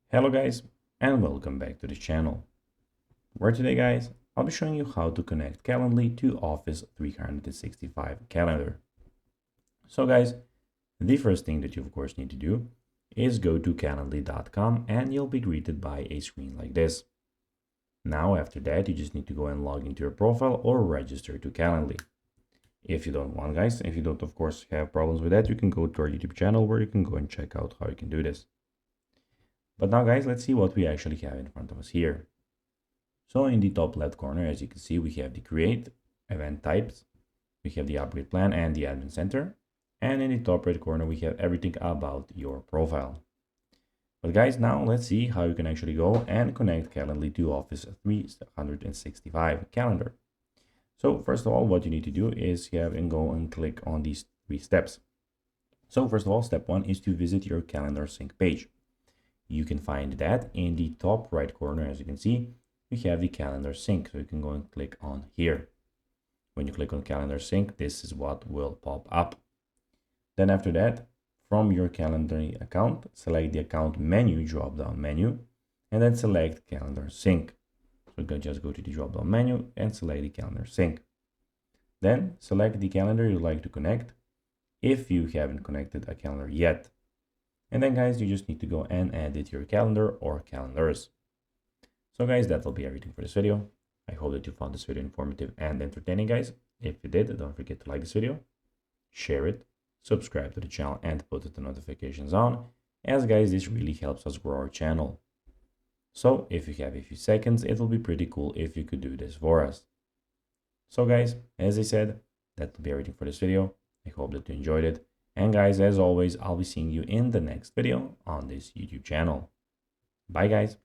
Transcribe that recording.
Hello guys, and welcome back to the channel, where today guys, I'll be showing you how to connect Calendly to Office 365 calendar. So guys, the first thing that you of course need to do is go to calendly.com and you'll be greeted by a screen like this. Now after that, you just need to go and log into your profile or register to Calendly. If you don't want guys, if you don't of course have problems with that, you can go to our YouTube channel where you can go and check out how you can do this. But now guys, let's see what we actually have in front of us here. So in the top left corner, as you can see, we have the create, event types, we have the upgrade plan and the admin center. And in the top right corner, we have everything about your profile. But guys, now let's see how you can actually go and connect Calendly to Office 365 calendar. So first of all, what you need to do is have and go and click on these three steps. So first of all, step one is to visit your calendar sync page. You can find that in the top right corner, as you can see, we have the calendar sync. So you can go and click on here. When you click on calendar sync, this is what will pop up. Then after that, from your calendar account, select the account menu, drop down menu, and then select calendar sync. So you can just go to the drop down menu and select the calendar sync. Then select the calendar you'd like to connect if you haven't connected a calendar yet. And then guys, you just need to go and edit your calendar or calendars. So guys, that'll be everything for this video. I hope that you found this video informative and entertaining guys. If you did, don't forget to like this video, share it, subscribe to the channel and put the notifications on, as guys, this really helps us grow our channel. So if you have a few seconds, it will be pretty cool if you could do this for us. So guys, as I said, that'll be everything for this video. I hope that you enjoyed it. And guys, as always, I'll be seeing you in the next video on this YouTube channel. Bye guys.